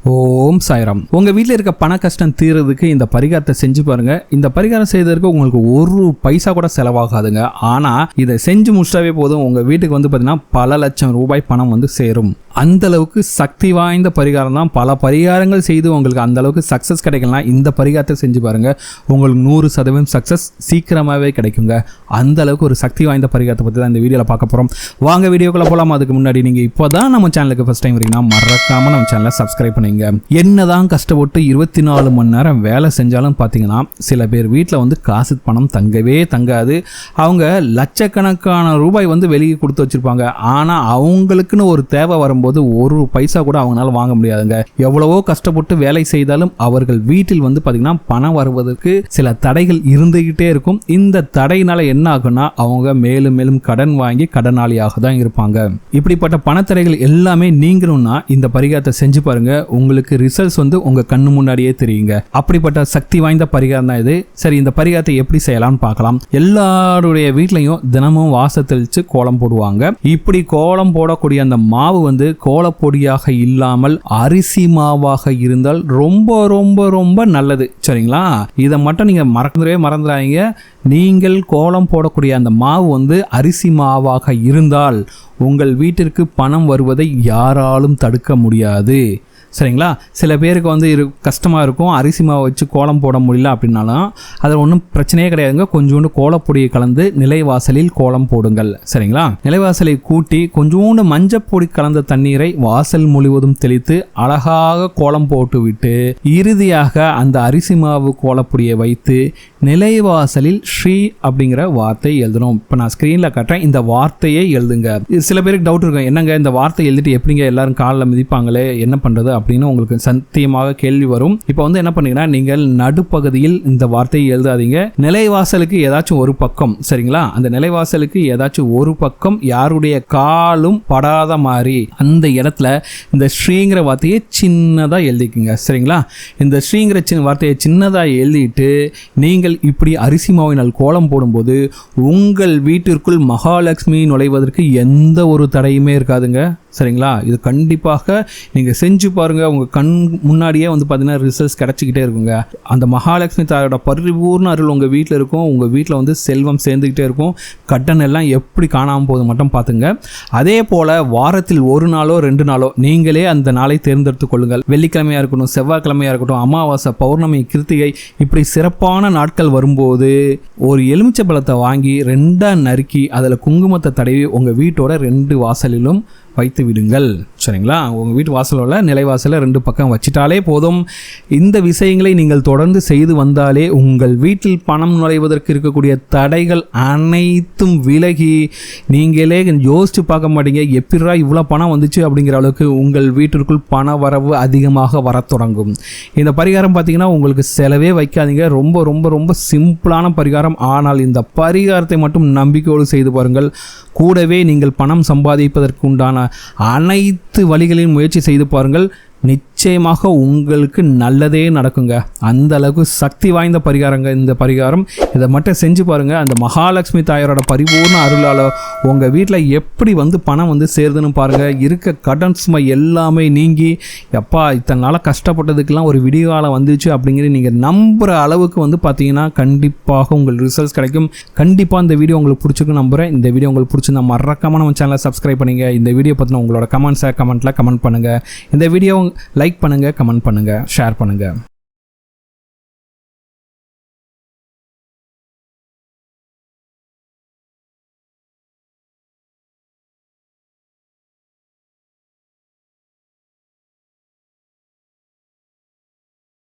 ஓம் சாய்ராம். உங்க வீட்டில் இருக்க பண கஷ்டம் தீர்றதுக்கு இந்த பரிகாரத்தை செஞ்சு பாருங்க. இந்த பரிகாரம் செய்வதற்கு உங்களுக்கு ஒரு பைசா கூட செலவாகாதுங்க. ஆனா இதை செஞ்சு முடிச்சாவே போதும், உங்க வீட்டுக்கு வந்து பாத்தீங்கன்னா பல லட்சம் ரூபாய் பணம் வந்து சேரும். அந்த அளவுக்கு சக்தி வாய்ந்த பரிகாரம் தான். பல பரிகாரங்கள் செய்து உங்களுக்கு அந்த அளவுக்கு சக்சஸ் கிடைக்கலாம். இந்த பரிகாரத்தை செஞ்சு பாருங்க, உங்களுக்கு 100% சக்சஸ் சீக்கிரமாவே கிடைக்குங்க. அந்த அளவுக்கு ஒரு சக்தி வாய்ந்த பரிகாரத்தை பத்தி தான் இந்த வீடியோல பார்க்க போறோம். வாங்க வீடியோக்குள்ள போலாம். அதுக்கு முன்னாடி நீங்க இப்போதான் நம்ம சேனலுக்கு ஃபர்ஸ்ட் டைம் வரீங்கன்னா மறக்காம நம்ம சேனலை சப்ஸ்கிரைப் பண்ணுங்க. என்னதான் கஷ்டப்பட்டு 24 மணி நேரம் வேலை செஞ்சாலும் பாத்தீங்கன்னா சில பேர் வீட்டில் வந்து காசு பணம் தங்கவே தங்காது. அவங்க லட்சக்கணக்கான ரூபாய் வந்து வெளியே கொடுத்து வச்சிருப்பாங்க. ஆனா அவங்களுக்குன்னு ஒரு தேவை வரும்போது ஒரு பைசா கூட அவங்களால வாங்க முடியாதுங்க. எவ்வளவோ கஷ்டப்பட்டு வேலை செய்தாலும் அவர்கள் வீட்டில் வந்து பாத்தீங்கன்னா பணம் வருவதற்கு சில தடைகள் இருந்துகிட்டே இருக்கும். இந்த தடையினால என்ன ஆகும்னா அவங்க மேலும் மேலும் கடன் வாங்கி கடனாளியாக தான் இருப்பாங்க. இப்படிப்பட்ட பணத்தடைகள் எல்லாமே நீங்கணும்னா இந்த பரிகாரத்தை செஞ்சு பாருங்க. உங்களுக்கு ரிசல்ட்ஸ் வந்து உங்க கண்ணு முன்னாடியே தெரியுங்க. அப்படிப்பட்ட சக்தி வாய்ந்த பரிகாரம் தான் இது. சரி, இந்த பரிகாரத்தை எப்படி செய்யலாம்னு பார்க்கலாம். எல்லாருடைய வீட்லயும் தினமும் வாசல் தெளிச்சு கோலம் போடுவாங்க. இப்படி கோலம் போடக்கூடிய அந்த மாவு வந்து கோலப்பொடியாக இல்லாமல் அரிசி மாவாக இருந்தால் ரொம்ப ரொம்ப ரொம்ப நல்லது. சரிங்களா, இதை மட்டும் நீங்க மறந்துடாதீங்க. நீங்கள் கோலம் போடக்கூடிய அந்த மாவு வந்து அரிசி மாவாக இருந்தால் உங்கள் வீட்டிற்கு பணம் வருவதை யாராலும் தடுக்க முடியாது. சரிங்களா, சில பேருக்கு வந்து கஷ்டமாக இருக்கும், அரிசி மாவை வச்சு கோலம் போட முடியல அப்படின்னாலும் அதில் ஒன்றும் பிரச்சனையே கிடையாதுங்க. கொஞ்சோண்டு கோலப்பொடியை கலந்து நிலைவாசலில் கோலம் போடுங்கள். சரிங்களா, நிலைவாசலை கூட்டி கொஞ்சோண்டு மஞ்சப்பொடி கலந்த தண்ணீரை வாசல் முழுவதும் தெளித்து அழகாக கோலம் போட்டு விட்டு இறுதியாக அந்த அரிசி மாவு கோலப்பொடியை வைத்து நிலைவாசலில் ஸ்ரீ அப்படிங்கிற வார்த்தை எழுதணும். இப்போ நான் ஸ்க்ரீனில் காட்டுறேன், இந்த வார்த்தையை எழுதுங்க. சில பேருக்கு டவுட் இருக்கும், என்னங்க இந்த வார்த்தை எழுதிட்டு எப்படிங்க எல்லாரும் காலில் மிதிப்பாங்களே, என்ன பண்ணுறது அப்படின்னு உங்களுக்கு சத்தியமாக கேள்வி வரும். இப்போ வந்து என்ன பண்ணீங்கன்னா, நீங்கள் நடுப்பகுதியில் இந்த வார்த்தையை எழுதாதீங்க. நிலைவாசலுக்கு ஏதாச்சும் ஒரு பக்கம், சரிங்களா, அந்த நிலைவாசலுக்கு ஏதாச்சும் ஒரு பக்கம் யாருடைய காலும் படாத மாதிரி அந்த இடத்துல இந்த ஸ்ரீங்கிற வார்த்தையை சின்னதாக எழுதிக்குங்க. சரிங்களா, இந்த ஸ்ரீங்கிற வார்த்தையை சின்னதாக எழுதிட்டு நீங்கள் இப்படி அரிசி மாவினால் கோலம் போடும்போது உங்கள் வீட்டிற்குள் மகாலட்சுமி நுழைவதற்கு எந்த ஒரு தடையுமே இருக்காதுங்க. சரிங்களா, இது கண்டிப்பாக நீங்கள் செஞ்சு பாருங்கள். உங்கள் கண் முன்னாடியே வந்து பார்த்தீங்கன்னா ரிசல்ட்ஸ் கிடச்சிக்கிட்டே இருக்குங்க. அந்த மகாலட்சுமி தாயோட பரிபூர்ண அருள் உங்கள் வீட்டில் இருக்கும். உங்கள் வீட்டில் வந்து செல்வம் சேர்ந்துக்கிட்டே இருக்கும். கடன் எல்லாம் எப்படி காணாமல் போகுது மட்டும் பார்த்துங்க. அதே போல் வாரத்தில் ஒரு நாளோ 2 நாளோ நீங்களே அந்த நாளை தேர்ந்தெடுத்து கொள்ளுங்கள். வெள்ளிக்கிழமையாக இருக்கட்டும், செவ்வாய்க்கிழமையாக இருக்கட்டும், அமாவாசை, பௌர்ணமி, கிருத்திகை, இப்படி சிறப்பான நாட்கள் வரும்போது ஒரு எலுமிச்சை பழத்தை வாங்கி 2ஆக நறுக்கி அதில் குங்குமத்தை தடவி உங்கள் வீட்டோட 2 வாசலிலும் வைத்து விடுங்கள். சரிங்களா, உங்கள் வீட்டு வாசலோட நிலைவாசலில் 2 பக்கம் வச்சிட்டாலே போதும். இந்த விஷயங்களை நீங்கள் தொடர்ந்து செய்து வந்தாலே உங்கள் வீட்டில் பணம் நுழைவதற்கு இருக்கக்கூடிய தடைகள் அனைத்தும் விலகி நீங்களே யோசிச்சு பார்க்க மாட்டீங்க, எப்படிரா இவ்வளோ பணம் வந்துச்சு அப்படிங்கிற அளவுக்கு உங்கள் வீட்டிற்குள் பண வரவு அதிகமாக வர தொடங்கும். இந்த பரிகாரம் பார்த்தீங்கன்னா உங்களுக்கு செலவே வைக்காதீங்க. ரொம்ப ரொம்ப ரொம்ப சிம்பிளான பரிகாரம். ஆனால் இந்த பரிகாரத்தை மட்டும் நம்பிக்கையோடு செய்து பாருங்கள். கூடவே நீங்கள் பணம் சம்பாதிப்பதற்கு உண்டான அனைத்து வழிகளையும் முயற்சி செய்து பாருங்கள். நிச்சயமாக உங்களுக்கு நல்லதே நடக்குங்க. அந்த அளவுக்கு சக்தி வாய்ந்த பரிகாரங்க இந்த பரிகாரம். இதை மட்டும் செஞ்சு பாருங்க. அந்த மகாலட்சுமி தாயாரோட பரிபூர்ண அருளால் உங்கள் வீட்டில் எப்படி வந்து பணம் வந்து சேருதுன்னு பாருங்க. இருக்க கடன் சுமை எல்லாமே நீங்கி எப்பா இத்தனை நாளாக கஷ்டப்பட்டதுக்கெல்லாம் ஒரு விடிகாலம் வந்துச்சு அப்படிங்கிறது நீங்கள் நம்புகிற அளவுக்கு வந்து பார்த்தீங்கன்னா கண்டிப்பாக உங்களுக்கு ரிசல்ட்ஸ் கிடைக்கும். கண்டிப்பாக இந்த வீடியோ உங்களுக்கு பிடிச்சிருக்குன்னு நம்புகிறேன். இந்த வீடியோ உங்களுக்கு பிடிச்சிருந்தா மறக்காம நம்ம சேனலை சப்ஸ்கிரைப் பண்ணுங்க. இந்த வீடியோ பற்றின உங்களோட கமெண்ட்ஸை கமெண்ட்டில் கமெண்ட் பண்ணுங்கள். இந்த வீடியோ லைக் பண்ணுங்க, கமெண்ட் பண்ணுங்க, ஷேர் பண்ணுங்க.